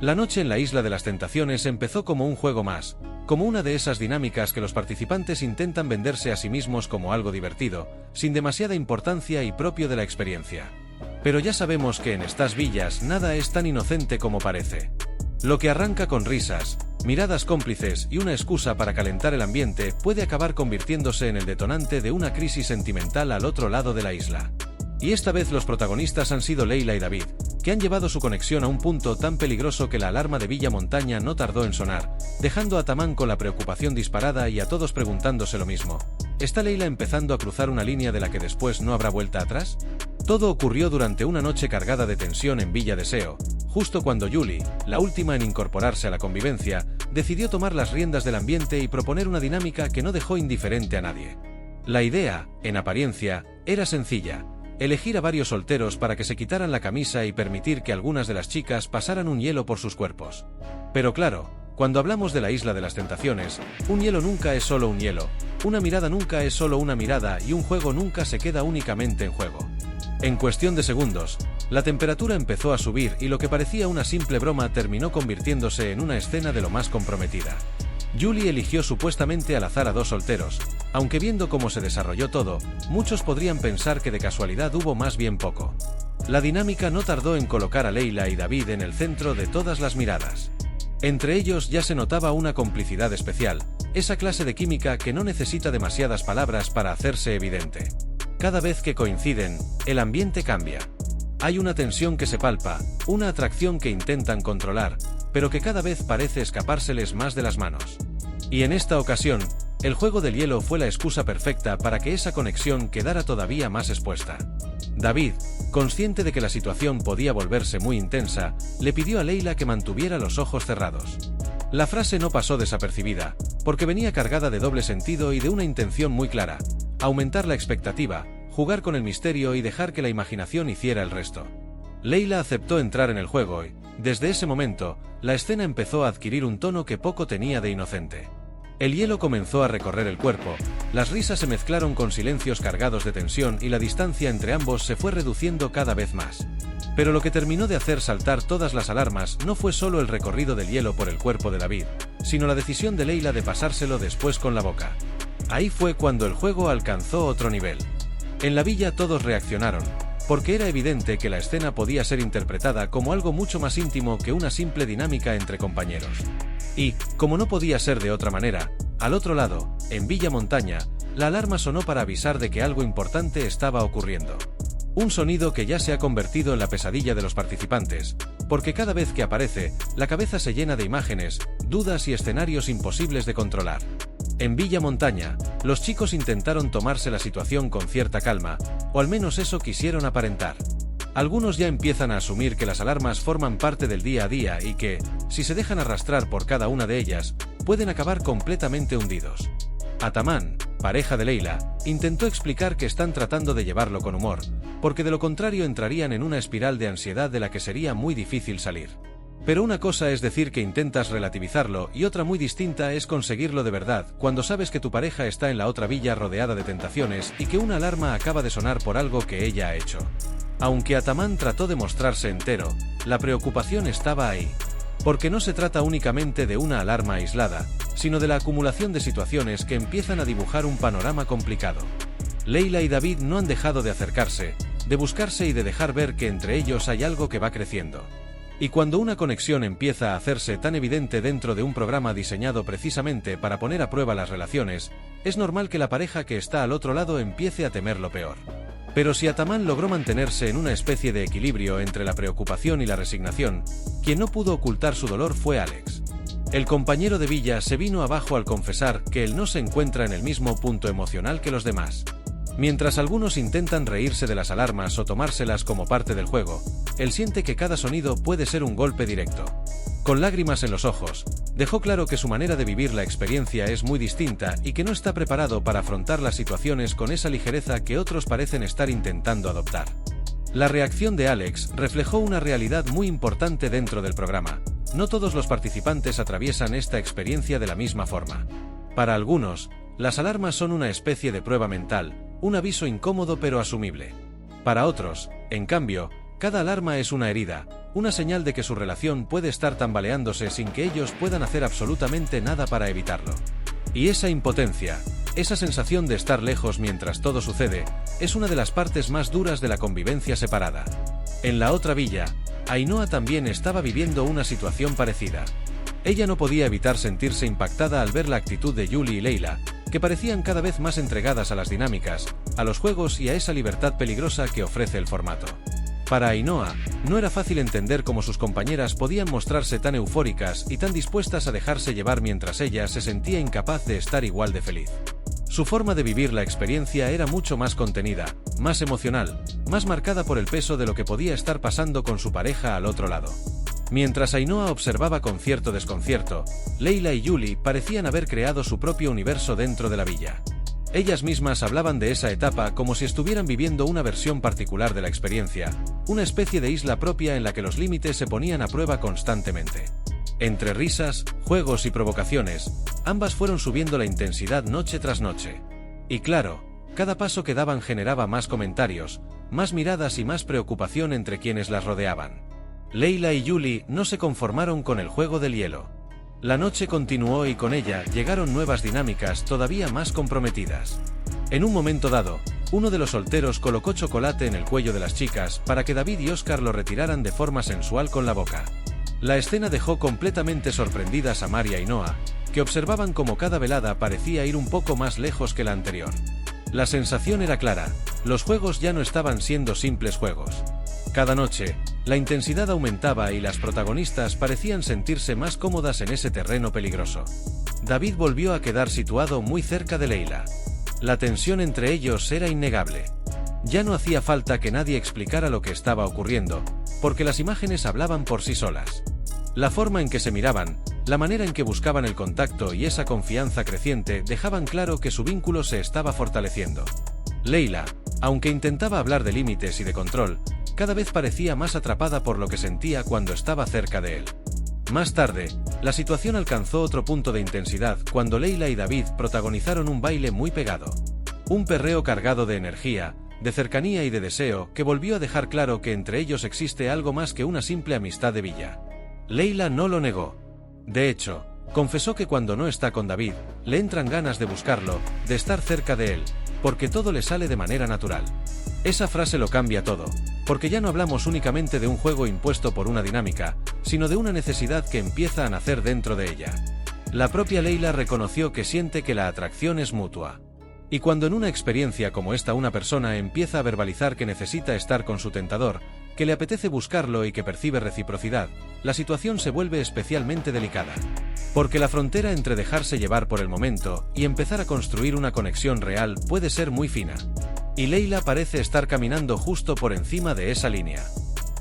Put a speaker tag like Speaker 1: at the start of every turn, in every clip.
Speaker 1: La noche en la Isla de las Tentaciones empezó como un juego más, como una de esas dinámicas que los participantes intentan venderse a sí mismos como algo divertido, sin demasiada importancia y propio de la experiencia. Pero ya sabemos que en estas villas nada es tan inocente como parece. Lo que arranca con risas, miradas cómplices y una excusa para calentar el ambiente puede acabar convirtiéndose en el detonante de una crisis sentimental al otro lado de la isla. Y esta vez los protagonistas han sido Leila y David, que han llevado su conexión a un punto tan peligroso que la alarma de Villa Montaña no tardó en sonar, dejando a Tamán con la preocupación disparada y a todos preguntándose lo mismo. ¿Está Leila empezando a cruzar una línea de la que después no habrá vuelta atrás? Todo ocurrió durante una noche cargada de tensión en Villa Deseo, justo cuando Julie, la última en incorporarse a la convivencia, decidió tomar las riendas del ambiente y proponer una dinámica que no dejó indiferente a nadie. La idea, en apariencia, era sencilla: elegir a varios solteros para que se quitaran la camisa y permitir que algunas de las chicas pasaran un hielo por sus cuerpos. Pero claro, cuando hablamos de la Isla de las Tentaciones, un hielo nunca es solo un hielo, una mirada nunca es solo una mirada y un juego nunca se queda únicamente en juego. En cuestión de segundos, la temperatura empezó a subir y lo que parecía una simple broma terminó convirtiéndose en una escena de lo más comprometida. Julie eligió supuestamente al azar a 2 solteros, aunque viendo cómo se desarrolló todo, muchos podrían pensar que de casualidad hubo más bien poco. La dinámica no tardó en colocar a Leila y David en el centro de todas las miradas. Entre ellos ya se notaba una complicidad especial, esa clase de química que no necesita demasiadas palabras para hacerse evidente. Cada vez que coinciden, el ambiente cambia. Hay una tensión que se palpa, una atracción que intentan controlar, pero que cada vez parece escapárseles más de las manos. Y en esta ocasión, el juego del hielo fue la excusa perfecta para que esa conexión quedara todavía más expuesta. David, consciente de que la situación podía volverse muy intensa, le pidió a Leila que mantuviera los ojos cerrados. La frase no pasó desapercibida, porque venía cargada de doble sentido y de una intención muy clara: aumentar la expectativa, jugar con el misterio y dejar que la imaginación hiciera el resto. Leila aceptó entrar en el juego y, desde ese momento, la escena empezó a adquirir un tono que poco tenía de inocente. El hielo comenzó a recorrer el cuerpo, las risas se mezclaron con silencios cargados de tensión y la distancia entre ambos se fue reduciendo cada vez más. Pero lo que terminó de hacer saltar todas las alarmas no fue solo el recorrido del hielo por el cuerpo de David, sino la decisión de Leila de pasárselo después con la boca. Ahí fue cuando el juego alcanzó otro nivel. En la villa todos reaccionaron, porque era evidente que la escena podía ser interpretada como algo mucho más íntimo que una simple dinámica entre compañeros. Y, como no podía ser de otra manera, al otro lado, en Villa Montaña, la alarma sonó para avisar de que algo importante estaba ocurriendo. Un sonido que ya se ha convertido en la pesadilla de los participantes, porque cada vez que aparece, la cabeza se llena de imágenes, dudas y escenarios imposibles de controlar. En Villa Montaña, los chicos intentaron tomarse la situación con cierta calma, o al menos eso quisieron aparentar. Algunos ya empiezan a asumir que las alarmas forman parte del día a día y que, si se dejan arrastrar por cada una de ellas, pueden acabar completamente hundidos. Tamán, pareja de Leila, intentó explicar que están tratando de llevarlo con humor, porque de lo contrario entrarían en una espiral de ansiedad de la que sería muy difícil salir. Pero una cosa es decir que intentas relativizarlo y otra muy distinta es conseguirlo de verdad, cuando sabes que tu pareja está en la otra villa rodeada de tentaciones y que una alarma acaba de sonar por algo que ella ha hecho. Aunque Tamán trató de mostrarse entero, la preocupación estaba ahí. Porque no se trata únicamente de una alarma aislada, sino de la acumulación de situaciones que empiezan a dibujar un panorama complicado. Leila y David no han dejado de acercarse, de buscarse y de dejar ver que entre ellos hay algo que va creciendo. Y cuando una conexión empieza a hacerse tan evidente dentro de un programa diseñado precisamente para poner a prueba las relaciones, es normal que la pareja que está al otro lado empiece a temer lo peor. Pero si Tamán logró mantenerse en una especie de equilibrio entre la preocupación y la resignación, quien no pudo ocultar su dolor fue Alex. El compañero de Villa se vino abajo al confesar que él no se encuentra en el mismo punto emocional que los demás. Mientras algunos intentan reírse de las alarmas o tomárselas como parte del juego, él siente que cada sonido puede ser un golpe directo. Con lágrimas en los ojos, dejó claro que su manera de vivir la experiencia es muy distinta y que no está preparado para afrontar las situaciones con esa ligereza que otros parecen estar intentando adoptar. La reacción de Alex reflejó una realidad muy importante dentro del programa. No todos los participantes atraviesan esta experiencia de la misma forma. Para algunos, las alarmas son una especie de prueba mental, un aviso incómodo pero asumible. Para otros, en cambio, Cada alarma es una herida, una señal de que su relación puede estar tambaleándose sin que ellos puedan hacer absolutamente nada para evitarlo. Y esa impotencia, esa sensación de estar lejos mientras todo sucede, es una de las partes más duras de la convivencia separada. En la otra villa, Ainhoa también estaba viviendo una situación parecida. Ella no podía evitar sentirse impactada al ver la actitud de Julie y Leila, que parecían cada vez más entregadas a las dinámicas, a los juegos y a esa libertad peligrosa que ofrece el formato. Para Ainhoa, no era fácil entender cómo sus compañeras podían mostrarse tan eufóricas y tan dispuestas a dejarse llevar mientras ella se sentía incapaz de estar igual de feliz. Su forma de vivir la experiencia era mucho más contenida, más emocional, más marcada por el peso de lo que podía estar pasando con su pareja al otro lado. Mientras Ainhoa observaba con cierto desconcierto, Leila y Julie parecían haber creado su propio universo dentro de la villa. Ellas mismas hablaban de esa etapa como si estuvieran viviendo una versión particular de la experiencia, una especie de isla propia en la que los límites se ponían a prueba constantemente. Entre risas, juegos y provocaciones, ambas fueron subiendo la intensidad noche tras noche. Y claro, cada paso que daban generaba más comentarios, más miradas y más preocupación entre quienes las rodeaban. Leila y Julie no se conformaron con el juego del hielo. La noche continuó y con ella llegaron nuevas dinámicas todavía más comprometidas. En un momento dado, uno de los solteros colocó chocolate en el cuello de las chicas para que David y Oscar lo retiraran de forma sensual con la boca. La escena dejó completamente sorprendidas a Mar y Ainhoa, que observaban cómo cada velada parecía ir un poco más lejos que la anterior. La sensación era clara, los juegos ya no estaban siendo simples juegos. Cada noche, la intensidad aumentaba y las protagonistas parecían sentirse más cómodas en ese terreno peligroso. David volvió a quedar situado muy cerca de Leila. La tensión entre ellos era innegable. Ya no hacía falta que nadie explicara lo que estaba ocurriendo, porque las imágenes hablaban por sí solas. La forma en que se miraban, la manera en que buscaban el contacto y esa confianza creciente dejaban claro que su vínculo se estaba fortaleciendo. Leila, aunque intentaba hablar de límites y de control, cada vez parecía más atrapada por lo que sentía cuando estaba cerca de él. Más tarde, la situación alcanzó otro punto de intensidad cuando Leila y David protagonizaron un baile muy pegado. Un perreo cargado de energía, de cercanía y de deseo que volvió a dejar claro que entre ellos existe algo más que una simple amistad de villa. Leila no lo negó. De hecho, confesó que cuando no está con David, le entran ganas de buscarlo, de estar cerca de él, porque todo le sale de manera natural. Esa frase lo cambia todo, porque ya no hablamos únicamente de un juego impuesto por una dinámica, sino de una necesidad que empieza a nacer dentro de ella. La propia Leila reconoció que siente que la atracción es mutua. Y cuando en una experiencia como esta una persona empieza a verbalizar que necesita estar con su tentador, que le apetece buscarlo y que percibe reciprocidad, la situación se vuelve especialmente delicada. Porque la frontera entre dejarse llevar por el momento y empezar a construir una conexión real puede ser muy fina. Y Leila parece estar caminando justo por encima de esa línea.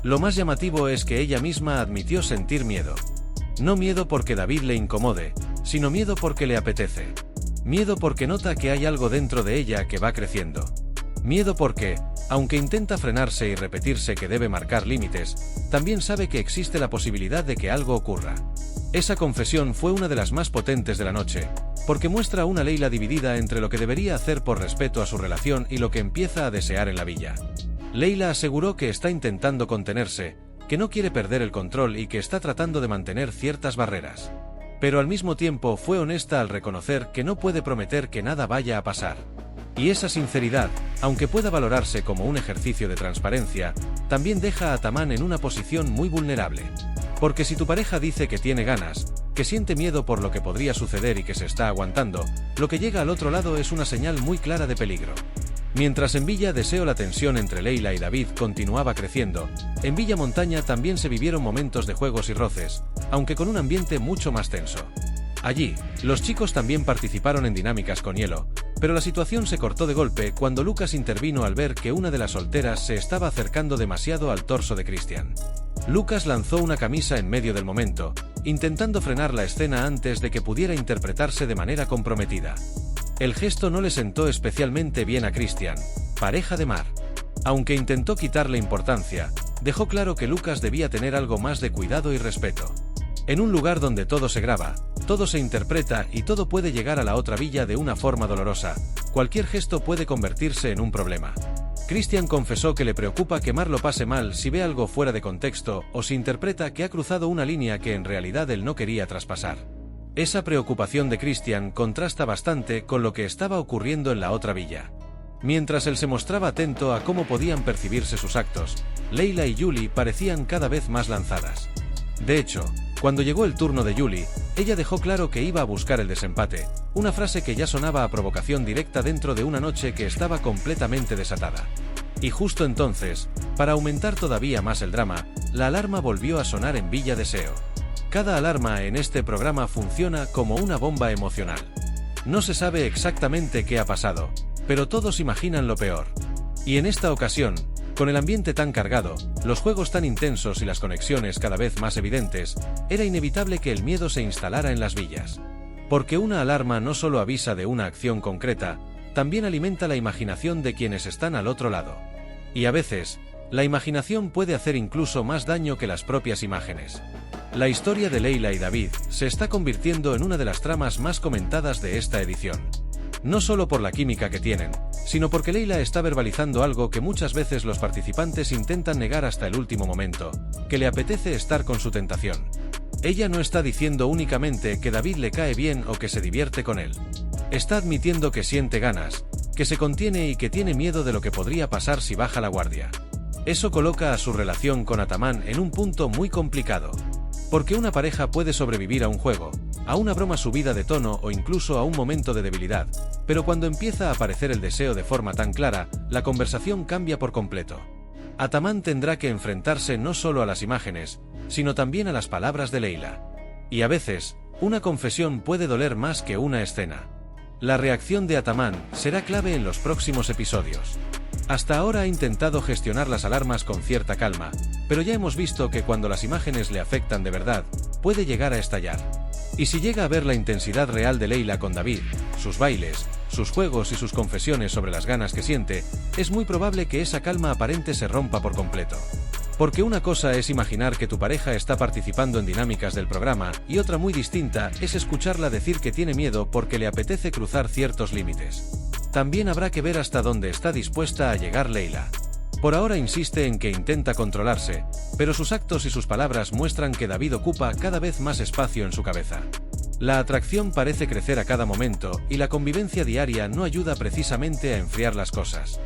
Speaker 1: Lo más llamativo es que ella misma admitió sentir miedo. No miedo porque David le incomode, sino miedo porque le apetece. Miedo porque nota que hay algo dentro de ella que va creciendo. Miedo porque, aunque intenta frenarse y repetirse que debe marcar límites, también sabe que existe la posibilidad de que algo ocurra. Esa confesión fue una de las más potentes de la noche, porque muestra a una Leila dividida entre lo que debería hacer por respeto a su relación y lo que empieza a desear en la villa. Leila aseguró que está intentando contenerse, que no quiere perder el control y que está tratando de mantener ciertas barreras. Pero al mismo tiempo fue honesta al reconocer que no puede prometer que nada vaya a pasar. Y esa sinceridad, aunque pueda valorarse como un ejercicio de transparencia, también deja a Tamán en una posición muy vulnerable. Porque si tu pareja dice que tiene ganas, que siente miedo por lo que podría suceder y que se está aguantando, lo que llega al otro lado es una señal muy clara de peligro. Mientras en Villa Deseo la tensión entre Leila y David continuaba creciendo, en Villa Montaña también se vivieron momentos de juegos y roces, aunque con un ambiente mucho más tenso. Allí, los chicos también participaron en dinámicas con hielo, pero la situación se cortó de golpe cuando Lucas intervino al ver que una de las solteras se estaba acercando demasiado al torso de Christian. Lucas lanzó una camisa en medio del momento, intentando frenar la escena antes de que pudiera interpretarse de manera comprometida. El gesto no le sentó especialmente bien a Christian, pareja de Mar. Aunque intentó quitarle importancia, dejó claro que Lucas debía tener algo más de cuidado y respeto. En un lugar donde todo se graba, todo se interpreta y todo puede llegar a la otra villa de una forma dolorosa, cualquier gesto puede convertirse en un problema. Christian confesó que le preocupa que Mar lo pase mal si ve algo fuera de contexto o si interpreta que ha cruzado una línea que en realidad él no quería traspasar. Esa preocupación de Christian contrasta bastante con lo que estaba ocurriendo en la otra villa. Mientras él se mostraba atento a cómo podían percibirse sus actos, Layla y Julie parecían cada vez más lanzadas. De hecho, cuando llegó el turno de Julie, ella dejó claro que iba a buscar el desempate, una frase que ya sonaba a provocación directa dentro de una noche que estaba completamente desatada. Y justo entonces, para aumentar todavía más el drama, la alarma volvió a sonar en Villa Deseo. Cada alarma en este programa funciona como una bomba emocional. No se sabe exactamente qué ha pasado, pero todos imaginan lo peor. Y en esta ocasión, con el ambiente tan cargado, los juegos tan intensos y las conexiones cada vez más evidentes, era inevitable que el miedo se instalara en las villas. Porque una alarma no solo avisa de una acción concreta, también alimenta la imaginación de quienes están al otro lado. Y a veces, la imaginación puede hacer incluso más daño que las propias imágenes. La historia de Layla y David se está convirtiendo en una de las tramas más comentadas de esta edición. No solo por la química que tienen, sino porque Layla está verbalizando algo que muchas veces los participantes intentan negar hasta el último momento, que le apetece estar con su tentación. Ella no está diciendo únicamente que David le cae bien o que se divierte con él. Está admitiendo que siente ganas, que se contiene y que tiene miedo de lo que podría pasar si baja la guardia. Eso coloca a su relación con Ataman en un punto muy complicado. Porque una pareja puede sobrevivir a un juego, a una broma subida de tono o incluso a un momento de debilidad, pero cuando empieza a aparecer el deseo de forma tan clara, la conversación cambia por completo. Ataman tendrá que enfrentarse no solo a las imágenes, sino también a las palabras de Layla. Y a veces, una confesión puede doler más que una escena. La reacción de Ataman será clave en los próximos episodios. Hasta ahora ha intentado gestionar las alarmas con cierta calma, pero ya hemos visto que cuando las imágenes le afectan de verdad, puede llegar a estallar. Y si llega a ver la intensidad real de Layla con David, sus bailes, sus juegos y sus confesiones sobre las ganas que siente, es muy probable que esa calma aparente se rompa por completo. Porque una cosa es imaginar que tu pareja está participando en dinámicas del programa y otra muy distinta es escucharla decir que tiene miedo porque le apetece cruzar ciertos límites. También habrá que ver hasta dónde está dispuesta a llegar Layla. Por ahora insiste en que intenta controlarse, pero sus actos y sus palabras muestran que David ocupa cada vez más espacio en su cabeza. La atracción parece crecer a cada momento y la convivencia diaria no ayuda precisamente a enfriar las cosas.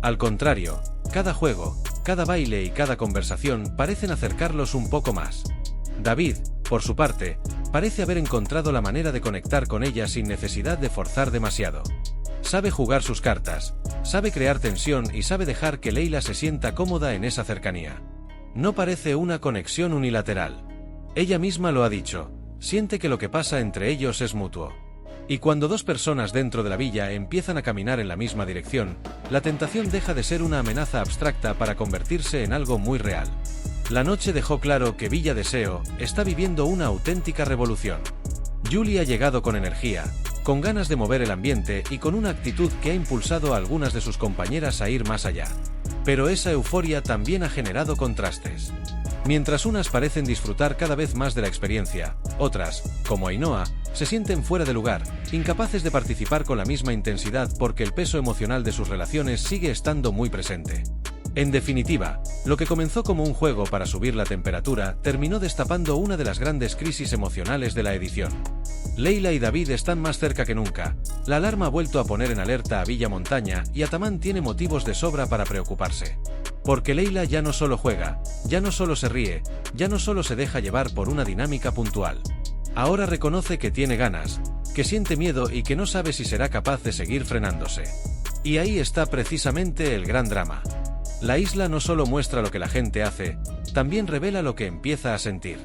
Speaker 1: Al contrario, cada juego, cada baile y cada conversación parecen acercarlos un poco más. David, por su parte, parece haber encontrado la manera de conectar con ella sin necesidad de forzar demasiado. Sabe jugar sus cartas, sabe crear tensión y sabe dejar que Layla se sienta cómoda en esa cercanía. No parece una conexión unilateral. Ella misma lo ha dicho, siente que lo que pasa entre ellos es mutuo. Y cuando dos personas dentro de la villa empiezan a caminar en la misma dirección, la tentación deja de ser una amenaza abstracta para convertirse en algo muy real. La noche dejó claro que Villa Deseo está viviendo una auténtica revolución. Julie ha llegado con energía, con ganas de mover el ambiente y con una actitud que ha impulsado a algunas de sus compañeras a ir más allá. Pero esa euforia también ha generado contrastes. Mientras unas parecen disfrutar cada vez más de la experiencia, otras, como Ainhoa, se sienten fuera de lugar, incapaces de participar con la misma intensidad porque el peso emocional de sus relaciones sigue estando muy presente. En definitiva, lo que comenzó como un juego para subir la temperatura terminó destapando una de las grandes crisis emocionales de la edición. Layla y David están más cerca que nunca, la alarma ha vuelto a poner en alerta a Villa Montaña y Ataman tiene motivos de sobra para preocuparse. Porque Layla ya no solo juega, ya no solo se ríe, ya no solo se deja llevar por una dinámica puntual. Ahora reconoce que tiene ganas, que siente miedo y que no sabe si será capaz de seguir frenándose. Y ahí está precisamente el gran drama. La isla no solo muestra lo que la gente hace, también revela lo que empieza a sentir.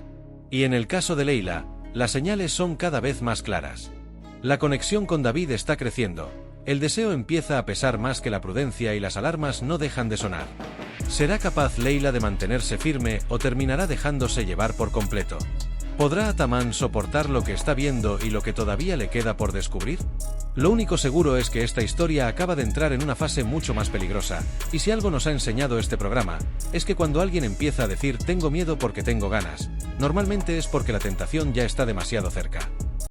Speaker 1: Y en el caso de Layla, las señales son cada vez más claras. La conexión con David está creciendo, el deseo empieza a pesar más que la prudencia y las alarmas no dejan de sonar. ¿Será capaz Layla de mantenerse firme o terminará dejándose llevar por completo? ¿Podrá Ataman soportar lo que está viendo y lo que todavía le queda por descubrir? Lo único seguro es que esta historia acaba de entrar en una fase mucho más peligrosa, y si algo nos ha enseñado este programa, es que cuando alguien empieza a decir tengo miedo porque tengo ganas, normalmente es porque la tentación ya está demasiado cerca.